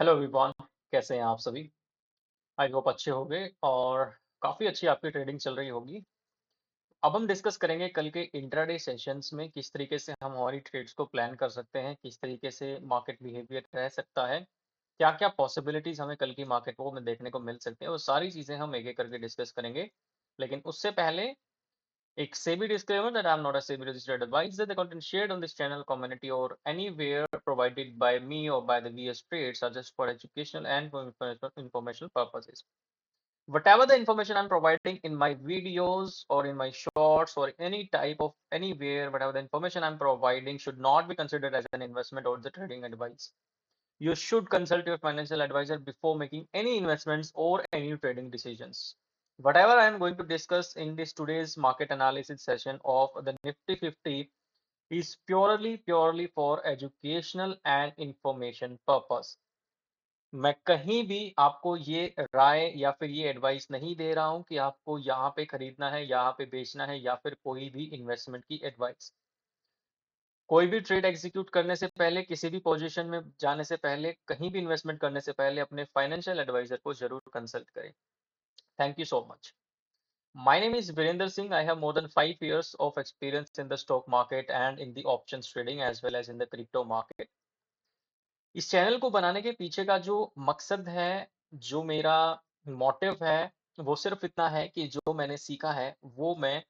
Hello everyone. कैसे हैं आप सभी? आई होप अच्छे होंगे और काफ़ी अच्छी आपकी ट्रेडिंग चल रही होगी। अब हम डिस्कस करेंगे कल के इंट्राडे सेशंस में किस तरीके से हम हमारी ट्रेड्स को प्लान कर सकते हैं, किस तरीके से मार्केट बिहेवियर रह सकता है, क्या-क्या पॉसिबिलिटीज़ हमें कल की मार्केट वो में देखने को मिल सकती हैं, वो सारी चीज़ें हम एक-एक करके डिस्कस करेंगे। लेकिन उससे पहले एक SEBI disclaimer that I'm not a SEBI registered advisor. The content shared on this channel, community, or anywhere provided by me or by the VS Trades are just for educational and for informational purposes. Whatever the information I'm providing in my videos or in my shorts or any type of anywhere, whatever the information I'm providing should not be considered as an investment or the trading advice. You should consult your financial advisor before making any investments or any trading decisions. Whatever I am going to discuss in this today's market analysis session of the Nifty 50 is purely for educational and information purpose. मैं कहीं भी आपको ये राय या फिर ये advice नहीं दे रहा हूं कि आपको यहाँ पे खरीदना है, यहाँ पे बेचना है या फिर कोई भी इन्वेस्टमेंट की एडवाइस। कोई भी ट्रेड एग्जीक्यूट करने से पहले, किसी भी पोजीशन में जाने से पहले, कहीं भी इन्वेस्टमेंट करने से पहले अपने फाइनेंशियल एडवाइजर को जरूर कंसल्ट करें। Thank you so much. My name is Virender Singh. I have more than 5 years of experience in the stock market and in the options trading as well as in the crypto market. इस channel को बनाने के पीछे का जो मकसद है, जो मेरा मोटिव है, वो सिर्फ इतना है कि जो मैंने सीखा है, वो मैं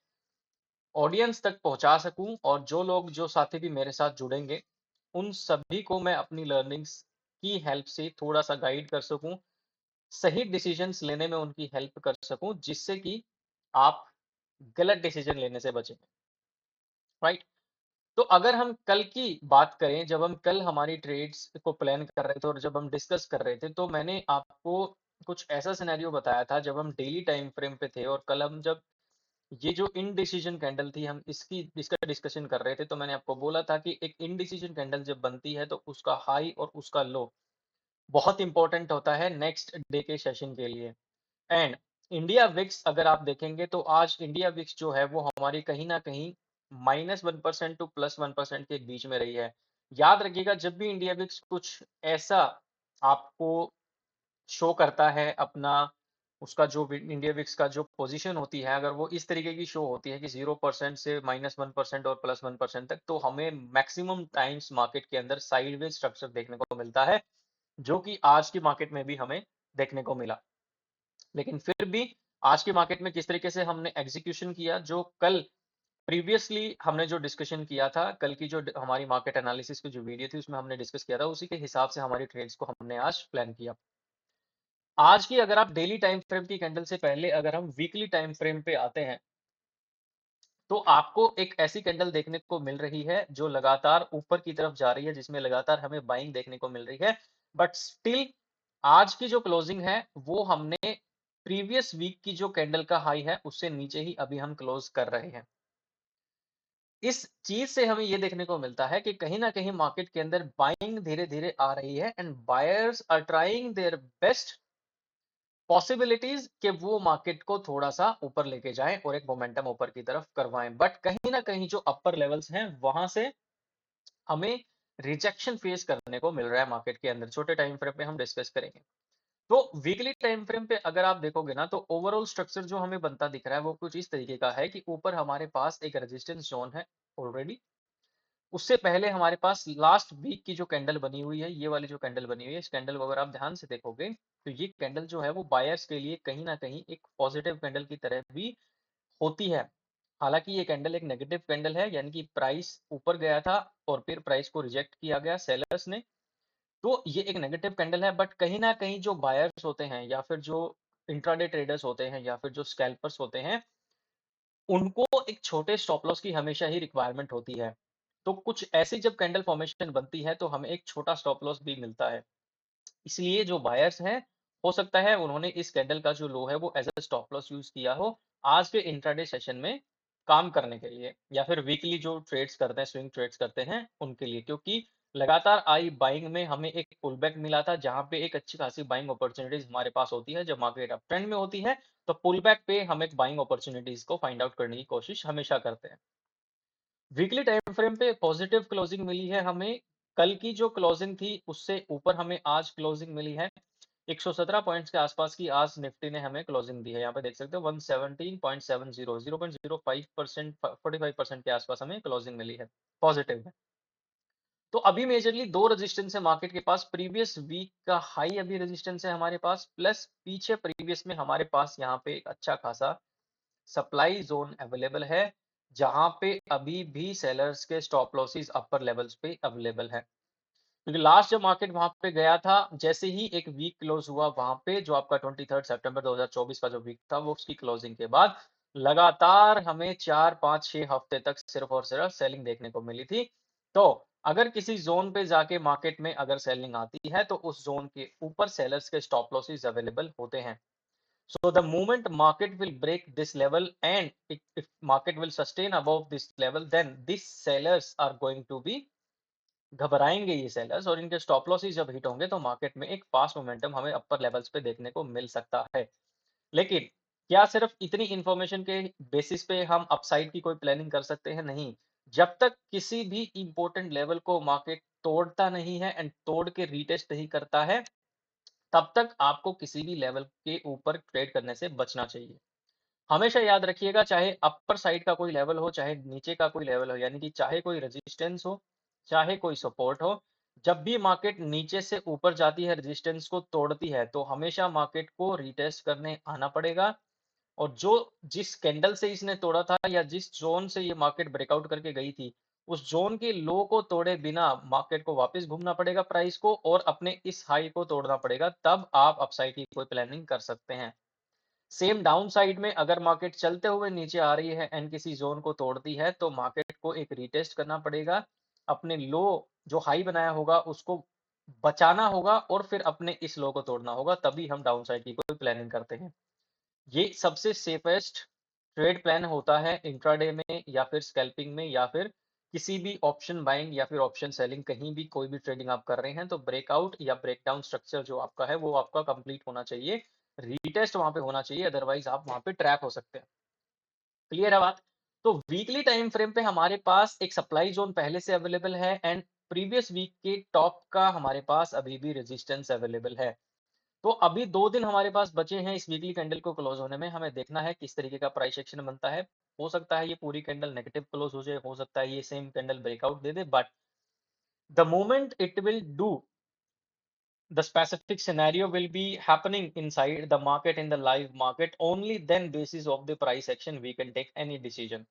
ऑडियंस तक पहुंचा सकूं और जो लोग जो साथी भी मेरे साथ जुड़ेंगे उन सभी को मैं अपनी लर्निंग्स की हेल्प से थोड़ा सा गाइड कर सकूं, सही डिसीजंस लेने में उनकी हेल्प कर सकूं जिससे कि आप गलत डिसीजन लेने से बचें। राइट। तो अगर हम कल की बात करें, जब हम कल हमारी ट्रेड्स को प्लान कर रहे थे और जब हम डिस्कस कर रहे थे तो मैंने आपको कुछ ऐसा सिनेरियो बताया था जब हम डेली टाइम फ्रेम पे थे और कल हम जब ये जो इनडिसीजन कैंडल थी हम इसका डिस्कशन कर रहे थे तो मैंने आपको बोला था कि एक इनडिसीजन कैंडल जब बनती है तो उसका हाई और उसका लो बहुत इंपॉर्टेंट होता है नेक्स्ट डे के सेशन के लिए। एंड इंडिया विक्स अगर आप देखेंगे तो आज इंडिया विक्स जो है वो हमारी कहीं ना कहीं -1% टू +1% के बीच में रही है। याद रखिएगा जब भी इंडिया विक्स कुछ ऐसा आपको शो करता है अपना, उसका जो इंडिया विक्स का जो पोजीशन होती है अगर वो इस तरीके की शो होती है कि 0% से -1% और +1% तक, तो हमें मैक्सिमम टाइम्स मार्केट के अंदर साइडवेज स्ट्रक्चर देखने को मिलता है जो कि आज की मार्केट में भी हमें देखने को मिला। लेकिन फिर भी आज की मार्केट में किस तरीके से हमने एग्जीक्यूशन किया, जो कल प्रीवियसली हमने जो डिस्कशन किया था, कल की जो हमारी मार्केट एनालिसिस की जो वीडियो थी उसमें हमने डिस्कस किया था, उसी के हिसाब से हमारी ट्रेड्स को हमने आज प्लान किया। आज की अगर आप डेली टाइम फ्रेम की कैंडल से पहले अगर हम वीकली टाइम फ्रेम पे आते हैं तो आपको एक ऐसी कैंडल देखने को मिल रही है जो लगातार ऊपर की तरफ जा रही है, जिसमें लगातार हमें बाइंग देखने को मिल रही है। बट स्टिल आज की जो क्लोजिंग है वो हमने प्रीवियस वीक की जो कैंडल का हाई है उससे नीचे ही अभी हम क्लोज कर रहे हैं। इस चीज से हमें ये देखने को मिलता है कि कहीं ना कहीं मार्केट के अंदर बाइंग धीरे धीरे आ रही है and buyers are trying their best possibilities कि वो मार्केट को थोड़ा सा ऊपर लेके जाएं और एक मोमेंटम ऊपर की तरफ करवाएं। बट कहीं ना कहीं जो अपर लेवल्स हैं वहां से हमें रिजेक्शन फेस करने को मिल रहा है मार्केट के अंदर। छोटे टाइम फ्रेम पे हम डिस्कस करेंगे। तो वीकली टाइम फ्रेम पे अगर आप देखोगे ना तो ओवरऑल स्ट्रक्चर जो हमें बनता दिख रहा है वो कुछ इस तरीके का है कि ऊपर हमारे पास एक रेजिस्टेंस जोन है ऑलरेडी। उससे पहले हमारे पास लास्ट वीक की जो कैंडल बनी हुई है, ये वाली जो कैंडल बनी हुई है, इस कैंडल को अगर आप ध्यान से देखोगे तो ये कैंडल जो है वो बायर्स के लिए कहीं ना कहीं एक पॉजिटिव कैंडल की तरह भी होती है। हालांकि ये कैंडल एक नेगेटिव कैंडल है, यानी कि प्राइस ऊपर गया था और फिर प्राइस को रिजेक्ट किया गया सेलर्स ने, तो ये एक नेगेटिव कैंडल है। बट कहीं ना कहीं जो बायर्स होते हैं या फिर जो इंट्राडे ट्रेडर्स होते हैं या फिर जो स्कैल्पर्स होते हैं, उनको एक छोटे स्टॉप लॉस की हमेशा ही रिक्वायरमेंट होती है। तो कुछ ऐसी जब कैंडल फॉर्मेशन बनती है तो हमें एक छोटा स्टॉप लॉस भी मिलता है। इसलिए जो बायर्स हैं, हो सकता है उन्होंने इस कैंडल का जो लो है वो as a stop loss use किया हो आज के इंट्राडे सेशन में काम करने के लिए, या फिर वीकली जो ट्रेड्स करते हैं, स्विंग ट्रेड्स करते हैं उनके लिए। क्योंकि लगातार आई बाइंग में हमें एक पुल बैक मिला था जहां पे एक अच्छी खासी बाइंग अपॉर्चुनिटीज हमारे पास होती है। जब मार्केट अप ट्रेंड में होती है तो पुल बैक पे हम एक बाइंग अपॉर्चुनिटीज को फाइंड आउट करने की कोशिश हमेशा करते हैं। वीकली टाइम फ्रेम पे पॉजिटिव क्लोजिंग मिली है हमें कल की जो क्लोजिंग थी उससे ऊपर हमें आज क्लोजिंग मिली है। 117 पॉइंट्स के आसपास की आज निफ्टी ने हमें क्लोजिंग दी है। यहाँ पे देख सकते हो 117.70, 0.05%, 45% के आसपास हमें क्लोजिंग मिली है पॉजिटिव में। तो अभी मेजरली दो रेजिस्टेंस है मार्केट के पास। प्रीवियस वीक का हाई अभी रेजिस्टेंस है हमारे पास, प्लस पीछे प्रीवियस में हमारे पास यहाँ पे एक अच्छा खासा सप्लाई जोन अवेलेबल है, जहां पे अभी भी सेलर्स के स्टॉप लॉसेस अपर लेवल्स पे अवेलेबल है। क्योंकि लास्ट जब मार्केट वहां पे गया था, जैसे ही एक वीक क्लोज हुआ वहां पे, जो आपका 23 सितंबर 2024 का जो वीक था, वो उसकी क्लोजिंग के बाद लगातार हमें 4, 5, 6 हफ्ते तक सिर्फ और सिर्फ सेलिंग देखने को मिली थी। तो अगर किसी जोन पे जाके मार्केट में अगर सेलिंग आती है तो उस जोन के ऊपर सेलर्स के स्टॉप लॉसेस अवेलेबल होते हैं। So the moment market will break this level, and if market will sustain above this level, then these sellers are going to be, घबराएंगे ये सेलर्स, और इनके स्टॉप लॉसेस जब hit होंगे तो market में एक फास्ट मोमेंटम हमें अपर लेवल्स पे देखने को मिल सकता है। लेकिन क्या सिर्फ इतनी इंफॉर्मेशन के बेसिस पे हम अपसाइड की कोई प्लानिंग कर सकते हैं? नहीं। जब तक किसी भी इंपॉर्टेंट लेवल को मार्केट तोड़ता नहीं है एंड तोड़ के रीटेस्ट नहीं करता है, तब तक आपको किसी भी लेवल के ऊपर ट्रेड करने से बचना चाहिए। हमेशा याद रखिएगा, चाहे अपर साइड का कोई लेवल हो, चाहे नीचे का कोई लेवल हो, यानी कि चाहे कोई रेजिस्टेंस हो, चाहे कोई सपोर्ट हो, जब भी मार्केट नीचे से ऊपर जाती है, रेजिस्टेंस को तोड़ती है, तो हमेशा मार्केट को रीटेस्ट करने आना पड़ेगा। और जो जिस कैंडल से इसने तोड़ा था, या जिस जोन से ये मार्केट ब्रेकआउट करके गई थी, उस जोन के लो को तोड़े बिना मार्केट को वापस घूमना पड़ेगा प्राइस को, और अपने इस हाई को तोड़ना पड़ेगा, तब आप अपसाइड की कोई प्लानिंग कर सकते हैं। सेम डाउन साइड में अगर मार्केट चलते हुए नीचे आ रही है एंड किसी जोन को तोड़ती है, तो मार्केट को एक रीटेस्ट करना पड़ेगा, अपने लो जो हाई बनाया होगा उसको बचाना होगा, और फिर अपने इस लो को तोड़ना होगा, तभी हम डाउन साइड की कोई प्लानिंग करते हैं। ये सबसे सेफेस्ट ट्रेड प्लान होता है इंट्राडे में, या फिर स्कैल्पिंग में, या फिर किसी भी ऑप्शन बाइंग या फिर ऑप्शन सेलिंग, कहीं भी कोई भी ट्रेडिंग आप कर रहे हैं, तो ब्रेकआउट या ब्रेकडाउन स्ट्रक्चर जो आपका है वो आपका कंप्लीट होना चाहिए, रीटेस्ट वहां पे होना चाहिए, अदरवाइज आप वहां पे ट्रैप हो सकते हैं। क्लियर है बात? तो वीकली टाइम फ्रेम पे हमारे पास एक सप्लाई जोन पहले से अवेलेबल है, एंड प्रीवियस वीक के टॉप का हमारे पास अभी भी रेजिस्टेंस अवेलेबल है। तो अभी 2 दिन हमारे पास बचे हैं इस वीकली कैंडल को क्लोज होने में। हमें देखना है किस तरीके का प्राइस एक्शन बनता है। हो सकता है ये पूरी कैंडल नेगेटिव क्लोज हो जाए, हो सकता है ये same candle breakout they they, but the moment it will do, the specific scenario will be happening inside the market, in the live market, only then basis of the price action we can take any decision.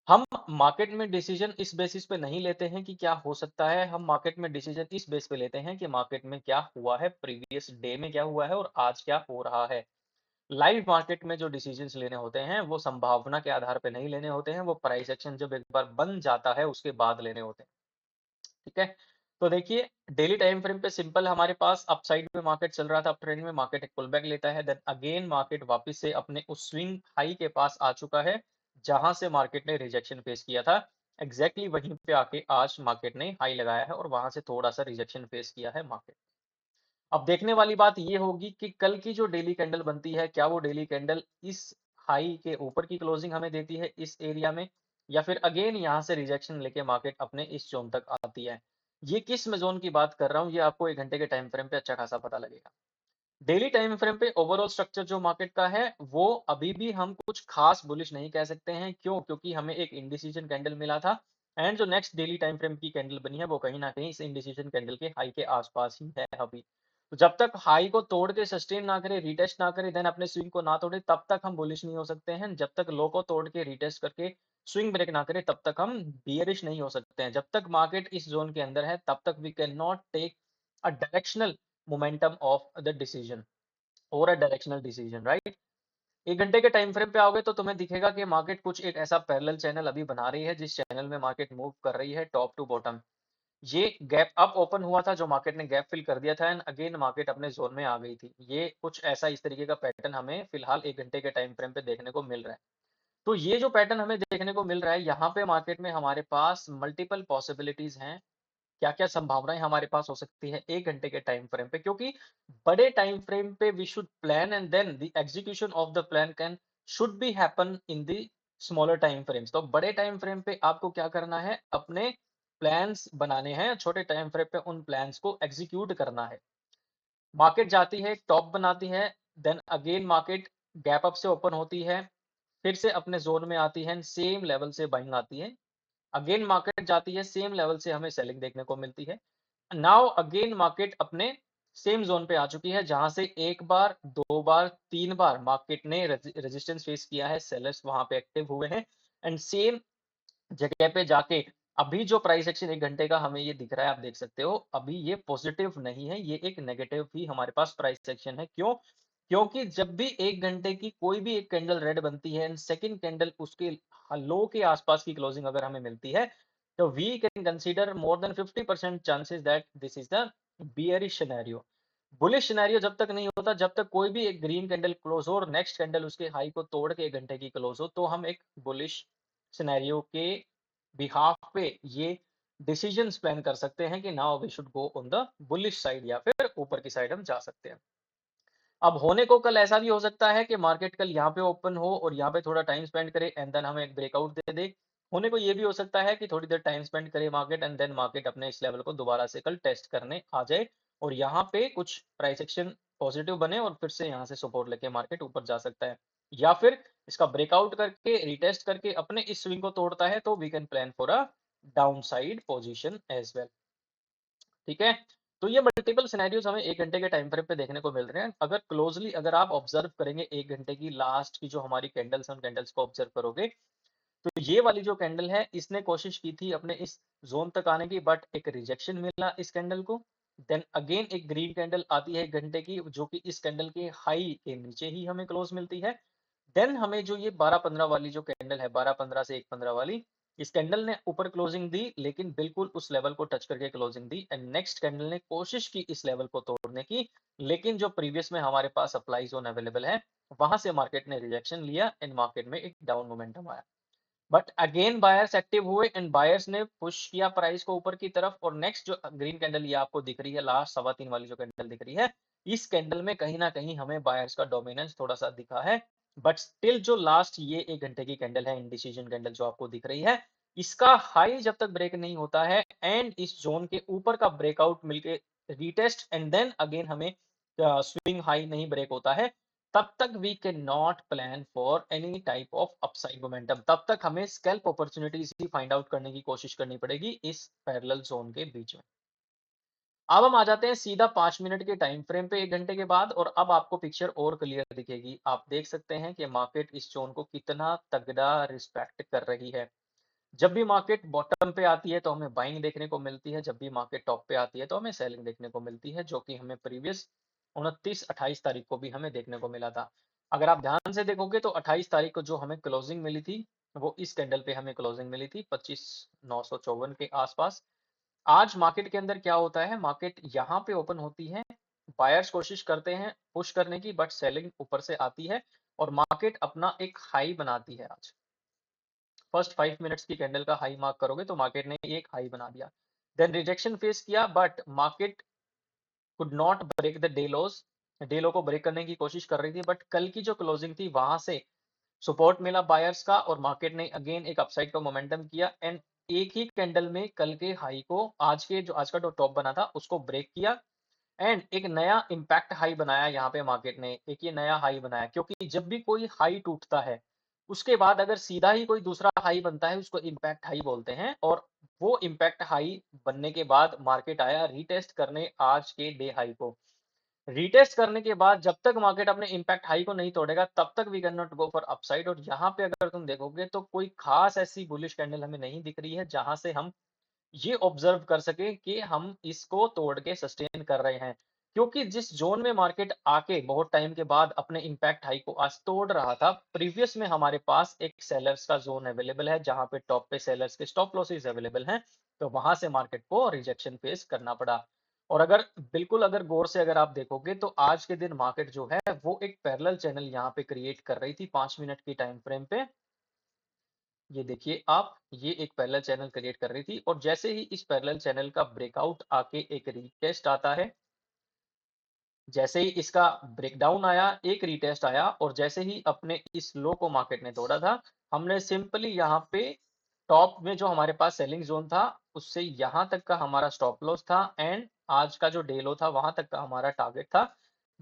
हम market में decision इस basis पे नहीं लेते हैं कि क्या हो सकता है, हम मार्केट में डिसीजन इस बेस पे लेते हैं कि मार्केट में क्या हुआ है, प्रीवियस डे में क्या हुआ है, और आज क्या हो रहा है। लाइव मार्केट में जो डिसीजंस लेने होते हैं वो संभावना के आधार पे नहीं लेने होते हैं, वो प्राइस एक्शन जब एक बार बन जाता है उसके बाद लेने होते हैं। ठीक है? तो देखिए, डेली टाइम फ्रेम पे सिंपल हमारे पास अपसाइड में मार्केट चल रहा था, अप ट्रेंड में मार्केट एक पुल बैक लेता है, देन अगेन मार्केट वापस से अपने उस स्विंग हाई के पास आ चुका है, जहां से मार्केट ने रिजेक्शन फेस किया था। एग्जैक्टली वहीं पे आके आज मार्केट ने हाई लगाया है, और वहां से थोड़ा सा रिजेक्शन फेस किया है मार्केट। अब देखने वाली बात ये होगी कि कल की जो डेली कैंडल बनती है, क्या वो डेली कैंडल इस हाई के ऊपर की क्लोजिंग हमें देती है इस एरिया में, या फिर अगेन यहाँ से रिजेक्शन लेके मार्केट अपने इस जोन तक आती है। ये किस मैं जोन की बात कर रहा हूँ, ये आपको 1 घंटे के टाइम फ्रेम पे अच्छा खासा पता लगेगा। डेली टाइम फ्रेम पे ओवरऑल स्ट्रक्चर जो मार्केट का है, वो अभी भी हम कुछ खास बुलिश नहीं कह सकते हैं। क्यों? क्योंकि हमें एक इंडिसीजन कैंडल मिला था, एंड जो नेक्स्ट डेली टाइम फ्रेम की कैंडल बनी है वो कहीं ना कहीं इस इंडिसीजन कैंडल के हाई के आसपास ही है अभी। तो जब तक हाई को तोड़ के सस्टेन ना करे, रीटेस्ट ना करे, देन अपने स्विंग को ना तोड़े, तब तक हम बुलिश नहीं हो सकते हैं। जब तक लो को तोड़ के रीटेस्ट करके स्विंग ब्रेक ना करे, तब तक हम बियरिश नहीं हो सकते हैं। जब तक मार्केट इस जोन के अंदर है, तब तक we can not take a directional momentum of the decision, और अ डायरेक्शनल डिसीजन, राइट? 1 घंटे के टाइम फ्रेम पे आओगे तो तुम्हें दिखेगा कि मार्केट कुछ एक ऐसा पैरेलल चैनल अभी बना रही है, जिस चैनल में मार्केट मूव कर रही है टॉप टू बॉटम। ये गैप अप ओपन हुआ था, जो मार्केट ने गैप फिल कर दिया था, एंड अगेन मार्केट अपने जोन में आ गई थी। ये कुछ ऐसा इस तरीके का पैटर्न हमें फिलहाल 1 घंटे के टाइम फ्रेम पे देखने को मिल रहा है। तो ये जो पैटर्न हमें देखने को मिल रहा है, यहाँ पे मार्केट में हमारे पास मल्टीपल पॉसिबिलिटीज हैं। क्या-क्या संभावनाएं हमारे पास हो सकती है 1 घंटे के टाइम फ्रेम पे, क्योंकि बड़े टाइम फ्रेम पे we should plan, and then the execution of the plan can should be happen in the smaller time frames. तो बड़े टाइम फ्रेम पे आपको क्या करना है, अपने प्लान्स बनाने हैं, छोटे टाइम फ्रेम पे उन प्लान्स को एग्जीक्यूट करना है। मार्केट जाती है, टॉप बनाती है, then again market gap up से ओपन होती है, फिर से अपने जोन में आती है, सेम लेवल से बाइंग आती है। अगेन मार्केट जाती है, सेम लेवल से हमें सेलिंग देखने को मिलती है। नाउ अगेन मार्केट अपने सेम जोन पे आ चुकी है, जहां से एक बार, दो बार, तीन बार मार्केट ने रेजिस्टेंस फेस किया है, सेलर्स वहां पे एक्टिव हुए हैं, एंड सेम जगह पे जाके अभी जो प्राइस एक्शन 1 घंटे का हमें ये दिख रहा है, आप देख सकते हो, अभी ये पॉजिटिव नहीं है, ये एक नेगेटिव ही हमारे पास प्राइस एक्शन है। क्यों? क्योंकि जब भी 1 घंटे की कोई भी एक कैंडल रेड बनती है एंड सेकंड कैंडल उसके लो के आसपास की क्लोजिंग अगर हमें मिलती है, तो we can consider more then 50% chances that this is the bearish scenario. Bullish scenario जब तक नहीं होता, जब तक कोई भी एक ग्रीन कैंडल क्लोज हो और नेक्स्ट कैंडल उसके हाई को तोड़ के 1 घंटे की क्लोज हो, तो हम एक बुलिश सिनेरियो के बिहाफ पे ये डिसीजंस प्लान कर सकते हैं कि now we should go on the bullish side या फिर ऊपर की साइड हम जा सकते हैं। अब होने को कल ऐसा भी हो सकता है कि मार्केट कल यहाँ पे ओपन हो और यहाँ पे थोड़ा टाइम स्पेंड करे एंड देन हमें एक ब्रेकआउट दे दे। होने को ये भी हो सकता है कि थोड़ी देर टाइम स्पेंड करे मार्केट एंड देन मार्केट अपने इस लेवल को दोबारा से कल टेस्ट करने आ जाए और यहाँ पे कुछ प्राइस एक्शन पॉजिटिव बने और फिर से यहाँ से सपोर्ट लेके मार्केट ऊपर जा सकता है, या फिर इसका ब्रेकआउट करके रिटेस्ट करके अपने इस स्विंग को तोड़ता है, तो we can plan for a down side position as well. ठीक है, तो ये मल्टीपल सिनेरियोज हमें 1 घंटे के टाइम फ्रेम पे देखने को मिल रहे हैं। अगर क्लोजली अगर आप ऑब्जर्व करेंगे 1 घंटे की लास्ट की जो हमारी कैंडल्स हैं, उन कैंडल्स को ऑब्जर्व करोगे, तो ये वाली जो कैंडल है, इसने कोशिश की थी अपने इस जोन तक आने की, बट एक रिजेक्शन मिला इस कैंडल को। देन अगेन एक ग्रीन कैंडल आती है 1 घंटे की, जो कि इस कैंडल के हाई के नीचे ही हमें क्लोज मिलती है। देन हमें जो ये 12-15 वाली जो कैंडल है, 12-15 से 1-15 वाली, इस कैंडल ने ऊपर क्लोजिंग दी, लेकिन बिल्कुल उस लेवल को टच करके closing the, and next candle ने कोशिश की इस लेवल को तोड़ने की, लेकिन जो प्रीवियस में हमारे पास सप्लाई जोन अवेलेबल है, वहां से मार्केट ने रिजेक्शन लिया एंड मार्केट में एक डाउन मोमेंटम आया। बट अगेन बायर्स एक्टिव हुए एंड बायर्स ने पुश किया प्राइस को ऊपर की तरफ, और नेक्स्ट जो ग्रीन कैंडल ये आपको दिख रही है, लास्ट 3.25 वाली जो कैंडल दिख रही है, इस कैंडल में कहीं ना कहीं हमें बायर्स का डोमिनेंस थोड़ा सा दिखा है। बट स्टिल जो लास्ट ये 1 घंटे की कैंडल है, इंडिसीजन कैंडल जो आपको दिख रही है, इसका हाई जब तक ब्रेक नहीं होता है एंड इस जोन के ऊपर का ब्रेकआउट मिलके रीटेस्ट एंड देन अगेन हमें स्विंग हाई नहीं ब्रेक होता है, तब तक we can not plan for any type of upside momentum. तब तक हमें स्कैल्प अपॉर्चुनिटीज ही फाइंड आउट करने की कोशिश करनी पड़ेगी इस पैरेलल जोन के बीच में। अब हम आ जाते हैं सीधा 5 मिनट के टाइम फ्रेम पे 1 घंटे के बाद, और अब आपको पिक्चर और क्लियर दिखेगी। आप देख सकते हैं कि मार्केट इस जोन को कितना तगड़ा रिस्पेक्ट कर रही है। जब भी मार्केट बॉटम पे आती है तो हमें बाइंग देखने को मिलती है, जब भी मार्केट टॉप पे आती है तो हमें सेलिंग देखने को मिलती है, जो कि हमें प्रीवियस 29-28 तारीख को भी हमें देखने को मिला था। अगर आप ध्यान से देखोगे तो 28 तारीख को जो हमें क्लोजिंग मिली थी, वो इस कैंडल पे हमें क्लोजिंग मिली थी 25,954 के आसपास। आज मार्केट के अंदर क्या होता है, मार्केट यहाँ पे ओपन होती है, बायर्स कोशिश करते हैं पुश करने की, बट सेलिंग ऊपर से आती है और मार्केट अपना एक हाई बनाती है। आज फर्स्ट 5 मिनट्स की कैंडल का हाई मार्क करोगे तो मार्केट ने एक हाई बना दिया, देन रिजेक्शन फेस किया, but market could not break the day low. Day low को ब्रेक करने की कोशिश कर रही थी, बट कल की जो क्लोजिंग थी वहां से सपोर्ट मिला बायर्स का और मार्केट ने अगेन एक अपसाइड का मोमेंटम किया एंड एक ही कैंडल में कल के हाई को, आज का जो टॉप बना था उसको ब्रेक किया एंड एक नया इम्पैक्ट हाई बनाया। यहाँ पे मार्केट ने एक ये नया हाई बनाया, क्योंकि जब भी कोई हाई टूटता है उसके बाद अगर सीधा ही कोई दूसरा हाई बनता है, उसको इम्पैक्ट हाई बोलते हैं। और वो इम्पैक्ट हाई बनने के बाद मार्केट आया रीटेस्ट करने आज के डे हाई को। रीटेस्ट करने के बाद जब तक मार्केट अपने इम्पैक्ट हाई को नहीं तोड़ेगा, तब तक we can not go for upside. और यहाँ पे अगर तुम देखोगे तो कोई खास ऐसी बुलिश कैंडल हमें नहीं दिख रही है जहां से हम ये ऑब्जर्व कर सके कि हम इसको तोड़ के सस्टेन कर रहे हैं, क्योंकि जिस जोन में मार्केट आके बहुत टाइम के बाद अपने इम्पैक्ट हाई को आज तोड़ रहा था, प्रीवियस में हमारे पास एक सेलर्स का जोन अवेलेबल है, जहां पे टॉप पे सेलर्स के स्टॉप लॉसेस अवेलेबल हैं, तो वहां से मार्केट को रिजेक्शन फेस करना पड़ा। और अगर बिल्कुल अगर गौर से अगर आप देखोगे तो आज के दिन मार्केट जो है वो एक पैरेलल चैनल यहाँ पे क्रिएट कर रही थी 5 मिनट की टाइम फ्रेम पे। ये देखिए आप, ये एक पैरेलल चैनल क्रिएट कर रही थी, और जैसे ही इस पैरेलल चैनल का ब्रेकआउट आके एक रीटेस्ट आता है, जैसे ही इसका ब्रेकडाउन आया एक रीटेस्ट आया, और जैसे ही अपने इस लो को मार्केट ने तोड़ा था, हमने सिंपली यहाँ पे टॉप में जो हमारे पास सेलिंग जोन था उससे यहाँ तक का हमारा स्टॉप लॉस था एंड आज का जो डे लो था वहां तक का हमारा टारगेट था।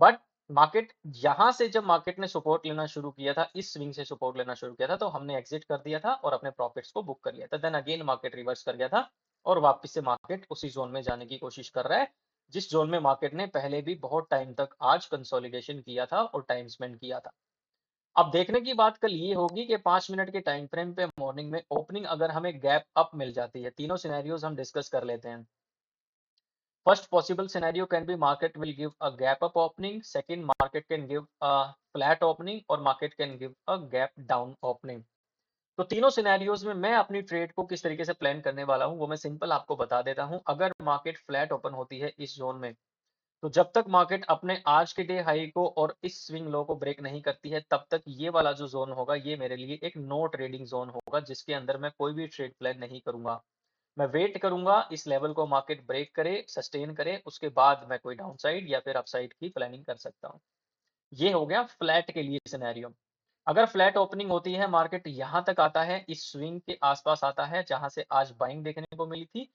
बट मार्केट यहाँ से जब मार्केट ने सपोर्ट लेना शुरू किया था, इस स्विंग से सपोर्ट लेना शुरू किया था, तो हमने एग्जिट कर दिया था और अपने प्रॉफिट्स को बुक कर लिया था। देन अगेन मार्केट रिवर्स कर गया था और वापस से मार्केट उसी जोन में जाने की कोशिश कर रहा है जिस जोन में मार्केट ने पहले भी बहुत टाइम तक आज कंसोलिडेशन किया था और टाइम स्पेंड किया था। अब देखने की बात कल ये होगी कि 5 मिनट के टाइम फ्रेम पे मॉर्निंग में ओपनिंग अगर हमें गैप अप मिल जाती है, तीनों सिनेरियोज हम डिस्कस कर लेते हैं। First possible scenario can be market will give a gap up opening. Second, market can give a flat opening और market can give a gap down opening. तो तीनों सिनेरियोज में मैं अपनी ट्रेड को किस तरीके से प्लान करने वाला हूं वो मैं सिंपल आपको बता देता हूं। अगर मार्केट फ्लैट ओपन होती है इस जोन में, तो जब तक मार्केट अपने आज के डे हाई को और इस स्विंग लो को ब्रेक नहीं करती है, तब तक ये वाला जो जोन होगा ये मेरे लिए एक नो ट्रेडिंग जोन होगा जिसके अंदर मैं कोई भी ट्रेड प्लान नहीं करूंगा। मैं वेट करूंगा इस लेवल को मार्केट ब्रेक करे, सस्टेन करे, उसके बाद मैं कोई डाउनसाइड या फिर अपसाइड की प्लानिंग कर सकता हूं। ये हो गया फ्लैट के लिए सिनेरियो। अगर फ्लैट ओपनिंग होती है, मार्केट यहां तक आता है, इस स्विंग के आसपास आता है जहां से आज बाइंग देखने को मिली थी,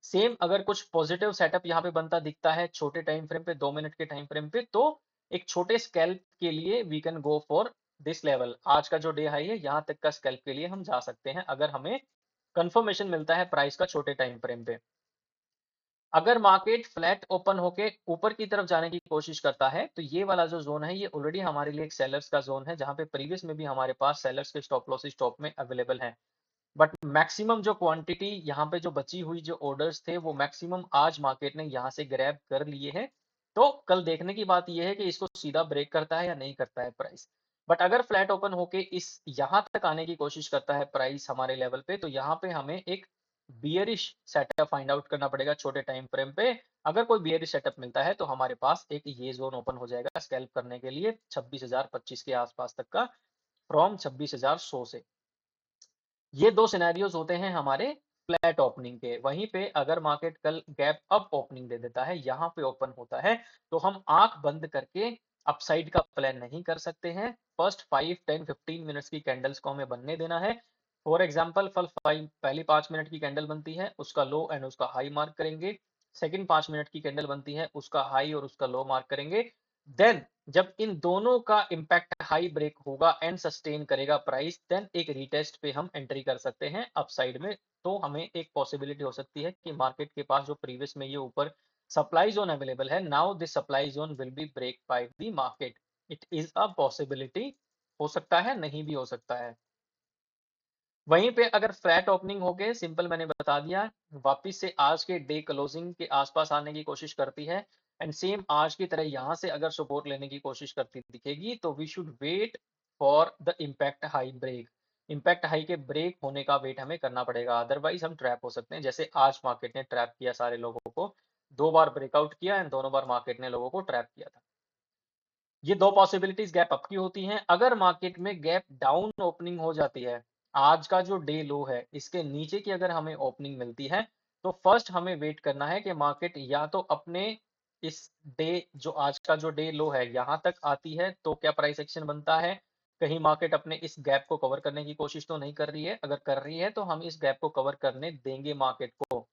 सेम अगर कुछ पॉजिटिव सेटअप यहाँ पे बनता दिखता है छोटे टाइम फ्रेम पे, 2 मिनट के टाइम फ्रेम पे, तो एक छोटे स्कैल्प के लिए we can go for this level. आज का जो डे हाई है यहाँ तक का स्कैल्प के लिए हम जा सकते हैं अगर हमें कंफर्मेशन मिलता है प्राइस का छोटे टाइम फ्रेम पे। अगर मार्केट फ्लैट ओपन होके ऊपर की तरफ जाने की कोशिश करता है, तो ये वाला जो जोन है ये ऑलरेडी हमारे लिए एक सेलर्स का जोन है, जहां पे प्रीवियस में भी हमारे पास सेलर्स के स्टॉप लॉस स्टॉप में अवेलेबल है। बट मैक्सिमम जो क्वांटिटी यहाँ पे जो बची हुई जो ऑर्डर्स थे वो मैक्सिमम आज मार्केट ने यहाँ से ग्रैब कर लिए हैं। तो कल देखने की बात यह है कि इसको सीधा ब्रेक करता है या नहीं करता है प्राइस। बट अगर फ्लैट ओपन होके इस यहाँ तक आने की कोशिश करता है प्राइस हमारे लेवल पे, तो यहाँ पे हमें एक बियरिश सेटअप फाइंड आउट करना पड़ेगा छोटे टाइम फ्रेम पे। अगर कोई बियरिश सेटअप मिलता है तो हमारे पास एक ये जोन ओपन हो जाएगा स्कैल्प करने के लिए 26,025 के आसपास तक का, फ्रॉम 26,100 से। ये दो सिनेरियोज होते हैं हमारे फ्लैट ओपनिंग के। वहीं पे अगर मार्केट कल गैप अप ओपनिंग दे देता है, यहाँ पे ओपन होता है, तो हम आंख बंद करके अपसाइड का प्लान नहीं कर सकते हैं। फर्स्ट 5, 10, 15 मिनट्स की कैंडल्स को हमें बनने देना है। फॉर एग्जाम्पल पहली 5 मिनट की कैंडल बनती है, उसका लो एंड उसका हाई मार्क करेंगे। सेकंड 5 मिनट की कैंडल बनती है, उसका हाई और उसका लो मार्क करेंगे। देन जब इन दोनों का इंपैक्ट हाई ब्रेक होगा एंड सस्टेन करेगा प्राइस, देन एक रीटेस्ट पे हम एंट्री कर सकते हैं अपसाइड में। तो हमें एक पॉसिबिलिटी हो सकती है कि मार्केट के पास जो प्रीवियस में ये ऊपर सप्लाई जोन अवेलेबल है, now this supply zone will be break by the market. It is a possibility, हो सकता है नहीं भी हो सकता है। वहीं पे अगर फ्लैट ओपनिंग हो गए, सिंपल मैंने बता दिया, वापिस से आज के डे क्लोजिंग के आसपास आने की कोशिश करती है एंड सेम आज की तरह यहां से अगर सपोर्ट लेने की कोशिश करती दिखेगी, तो we should wait for the impact high break. Impact high के ब्रेक होने का वेट हमें करना पड़ेगा, अदरवाइज हम ट्रैप हो सकते हैं, जैसे आज मार्केट ने ट्रैप किया सारे लोगों को। 2 बार ब्रेकआउट किया एंड दोनों बार मार्केट ने लोगों को ट्रैप किया था। ये दो पॉसिबिलिटीज गैप अप की होती हैं। अगर मार्केट में गैप डाउन ओपनिंग हो जाती है, आज का जो डे लो है इसके नीचे की अगर हमें ओपनिंग मिलती है, तो फर्स्ट हमें वेट करना है कि मार्केट या तो अपने इस डे जो आज का जो डे लो है यहां तक आती है, तो क्या प्राइस एक्शन बनता है। कहीं मार्केट अपने इस गैप को कवर करने की कोशिश तो नहीं कर रही है, अगर कर रही है तो हम इस गैप को कवर करने देंगे मार्केट को।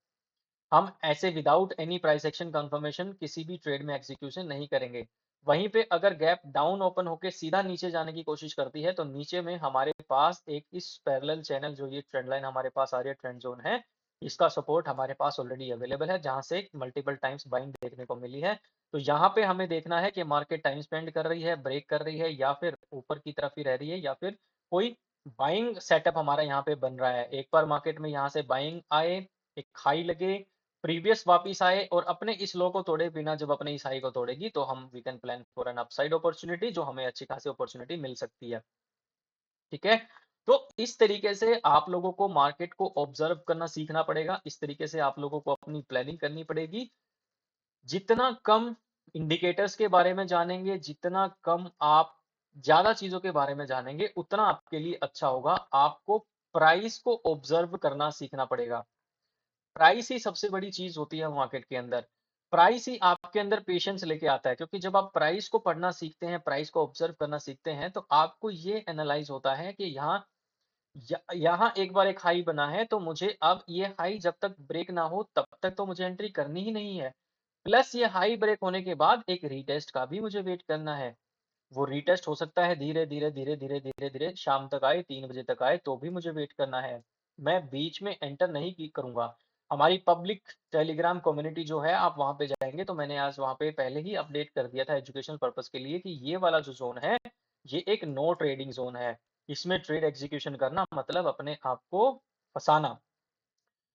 हम ऐसे without any price action confirmation किसी भी ट्रेड में एग्जीक्यूशन नहीं करेंगे। वहीं पे अगर गैप डाउन ओपन होकर सीधा नीचे जाने की कोशिश करती है, तो नीचे में हमारे पास एक इस पैरेलल चैनल जो ये ट्रेंड लाइन हमारे पास आ रही है, ट्रेंड जोन है, इसका सपोर्ट हमारे पास ऑलरेडी अवेलेबल है, जहां से मल्टीपल टाइम्स बाइंग देखने को मिली है। तो यहाँ पे हमें देखना है कि मार्केट टाइम स्पेंड कर रही है, ब्रेक कर रही है, या फिर ऊपर की तरफ ही रह रही है, या फिर कोई बाइंग सेटअप हमारा यहाँ पे बन रहा है। एक बार मार्केट में यहाँ से बाइंग आए, एक हाई लगे, प्रीवियस वापिस आए और अपने इस लो को तोड़े बिना जब अपने इस हाई को तोड़ेगी, तो हम we can plan for an upside opportunity, जो हमें अच्छी खासी अपॉर्चुनिटी मिल सकती है। ठीक है, तो इस तरीके से आप लोगों को मार्केट को ऑब्जर्व करना सीखना पड़ेगा, इस तरीके से आप लोगों को अपनी प्लानिंग करनी पड़ेगी। जितना कम इंडिकेटर्स के बारे में जानेंगे, जितना कम आप ज्यादा चीजों के बारे में जानेंगे, उतना आपके लिए अच्छा होगा। आपको प्राइस को ऑब्जर्व करना सीखना पड़ेगा। प्राइस ही सबसे बड़ी चीज होती है मार्केट के अंदर। प्राइस ही आपके अंदर पेशेंस लेके आता है, क्योंकि जब आप प्राइस को पढ़ना सीखते हैं, प्राइस को ऑब्जर्व करना सीखते हैं, तो आपको ये एनालाइज होता है कि यहाँ यहाँ एक बार एक हाई बना है तो मुझे अब ये हाई जब तक ब्रेक ना हो तब तक तो मुझे एंट्री करनी ही नहीं है। प्लस ये हाई ब्रेक होने के बाद एक रीटेस्ट का भी मुझे वेट करना है। वो रीटेस्ट हो सकता है धीरे-धीरे, धीरे-धीरे, धीरे-धीरे शाम तक आए, 3 बजे तक आए तो भी मुझे वेट करना है। मैं बीच में एंटर नहीं की करूँगा। हमारी पब्लिक टेलीग्राम कम्युनिटी जो है आप वहाँ पे जाएँगे तो मैंने आज वहाँ पे पहले ही अपडेट कर दिया था एजुकेशनल पर्पज़ के लिए कि ये वाला जो ज़ोन है, ये एक नो ट्रेडिंग ज़ोन है। इसमें ट्रेड एग्जीक्यूशन करना मतलब अपने आप को फँसाना।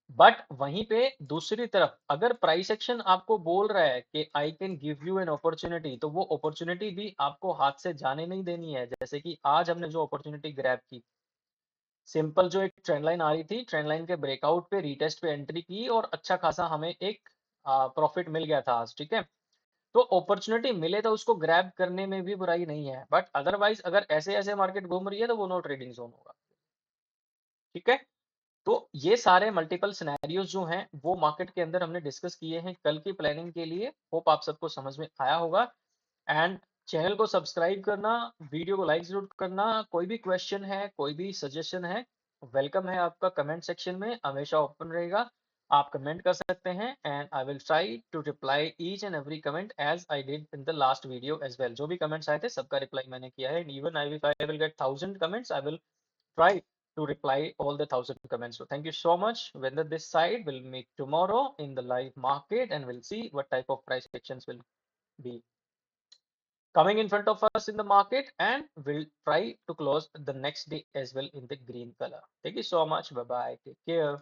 बट वहीं पे दूसरी तरफ अगर प्राइस एक्शन आपको बोल रहा है कि I can give you an opportunity तो वो अपॉर्चुनिटी भी आपको हाथ से जाने नहीं देनी है। जैसे कि आज हमने जो अपॉर्चुनिटी ग्रैब की, सिंपल जो एक ट्रेंड लाइन आ रही थी, ट्रेंड लाइन के ब्रेकआउट पे रीटेस्ट पे एंट्री की और अच्छा खासा हमें एक प्रॉफिट मिल गया था आज, ठीक है। तो अपॉर्चुनिटी मिले तो उसको ग्रैब करने में भी बुराई नहीं है, बट अदरवाइज अगर ऐसे ऐसे मार्केट घूम रही है तो वो नो ट्रेडिंग जोन होगा, ठीक है। तो ये सारे मल्टीपल सिनेरियोज जो हैं वो मार्केट के अंदर हमने डिस्कस किए हैं कल की प्लानिंग के लिए। होप आप सबको समझ में आया होगा। एंड चैनल को सब्सक्राइब करना, वीडियो को लाइक जरूर करना। कोई भी क्वेश्चन है, कोई भी सजेशन है, वेलकम है आपका कमेंट सेक्शन में, हमेशा ओपन रहेगा। आप कमेंट कर सकते हैं and I will try to reply each and every comment as I did in the last video as well. जो भी कमेंट्स आए थे सबका रिप्लाई मैंने किया है। Even I will get 1000 comments, I will try to reply all the 1000 comments. So thank you so much. Whether this side will meet tomorrow in the live market and we'll see what type of price actions will be coming in front of us in the market and we'll try to close the next day as well in the green color. Thank you so much. Bye bye. Take care.